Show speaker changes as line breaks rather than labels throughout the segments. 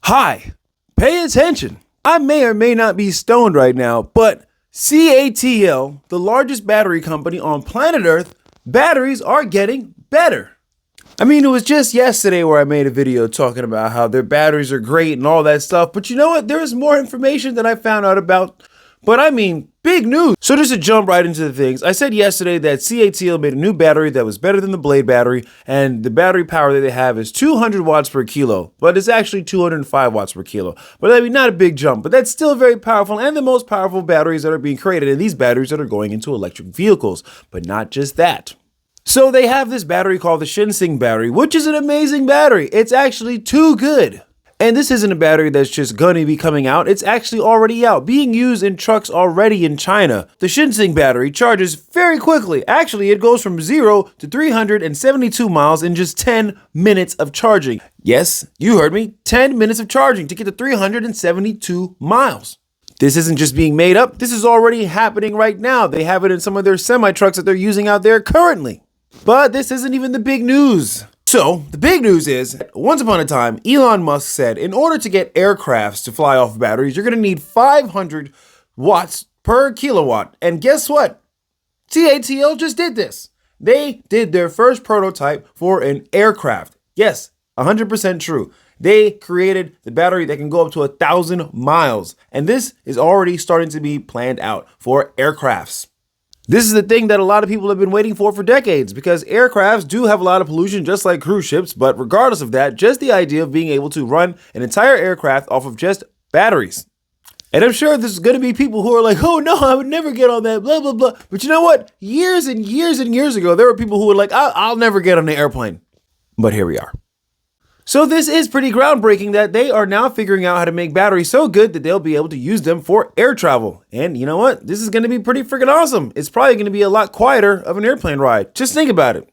Hi, pay attention. I may or may not be stoned right now, but CATL, the largest battery company on planet Earth, batteries are getting better. I mean, it was just yesterday where I made a video talking about how their batteries are great and all that stuff, but you know what? There is more information that I found out about. But I mean, big news. So just to jump right into the things, I said yesterday that CATL made a new battery that was better than the Blade battery, and the battery power that they have is 200 watts per kilo, but it's actually 205 watts per kilo. But I mean, not a big jump, but that's still very powerful and the most powerful batteries that are being created, and these batteries that are going into electric vehicles. But not just that. So they have this battery called the Shinseng battery, which is an amazing battery. It's actually too good. And this isn't a battery that's just gonna be coming out, it's actually already out, being used in trucks already in China. The Shinseng battery charges very quickly. Actually, it goes from 0 to 372 miles in just 10 minutes of charging. Yes, you heard me, 10 minutes of charging to get to 372 miles. This isn't just being made up, this is already happening right now. They have it in some of their semi-trucks that they're using out there currently. But this isn't even the big news. So, the big news is, once upon a time, Elon Musk said, in order to get aircrafts to fly off batteries, you're going to need 500 watts per kilowatt. And guess what? CATL just did this. They did their first prototype for an aircraft. Yes, 100% true. They created the battery that can go up to 1,000 miles. And this is already starting to be planned out for aircrafts. This is the thing that a lot of people have been waiting for decades, because aircrafts do have a lot of pollution just like cruise ships, but regardless of that, just the idea of being able to run an entire aircraft off of just batteries. And I'm sure there's going to be people who are like, oh no, I would never get on that, blah, blah, blah. But you know what? Years and years and years ago, there were people who were like, I'll never get on an airplane. But here we are. So this is pretty groundbreaking that they are now figuring out how to make batteries so good that they'll be able to use them for air travel. And you know what? This is going to be pretty freaking awesome. It's probably going to be a lot quieter of an airplane ride. Just think about it.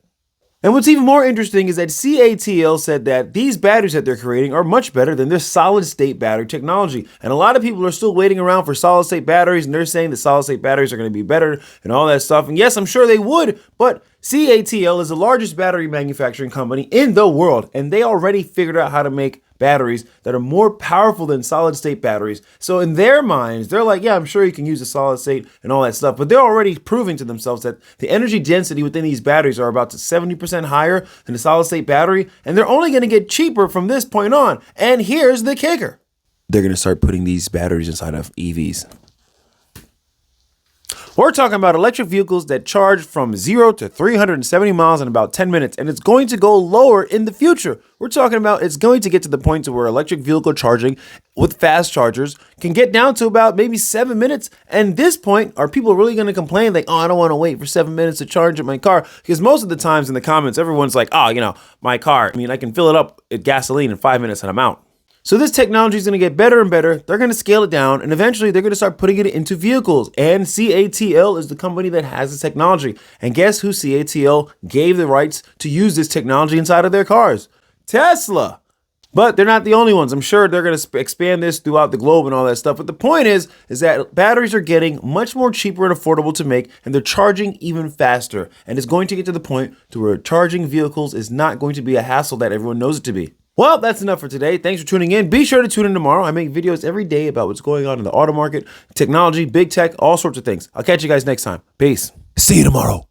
And what's even more interesting is that CATL said that these batteries that they're creating are much better than their solid state battery technology. And a lot of people are still waiting around for solid state batteries, and they're saying that solid state batteries are going to be better and all that stuff. And yes, I'm sure they would, but CATL is the largest battery manufacturing company in the world, and they already figured out how to make batteries that are more powerful than solid state batteries. So in their minds, they're like, yeah, I'm sure you can use a solid state and all that stuff, but they're already proving to themselves that the energy density within these batteries are about to 70% higher than a solid state battery, and they're only going to get cheaper from this point on. And here's the kicker. They're going to start putting these batteries inside of EVs. We're talking about electric vehicles that charge from 0 to 370 miles in about 10 minutes, and it's going to go lower in the future. We're talking about it's going to get to the point to where electric vehicle charging with fast chargers can get down to about maybe 7 minutes. And at this point, are people really going to complain like, oh, I don't want to wait for 7 minutes to charge at my car? Because most of the times in the comments, everyone's like, oh, my car, I can fill it up at gasoline in 5 minutes and I'm out. So this technology is going to get better and better. They're going to scale it down, and eventually they're going to start putting it into vehicles. And CATL is the company that has this technology. And guess who CATL gave the rights to use this technology inside of their cars? Tesla. But they're not the only ones. I'm sure they're going to expand this throughout the globe and all that stuff. But the point is that batteries are getting much more cheaper and affordable to make, and they're charging even faster. And it's going to get to the point to where charging vehicles is not going to be a hassle that everyone knows it to be. Well, that's enough for today. Thanks for tuning in. Be sure to tune in tomorrow. I make videos every day about what's going on in the auto market, technology, big tech, all sorts of things. I'll catch you guys next time. Peace. See you tomorrow.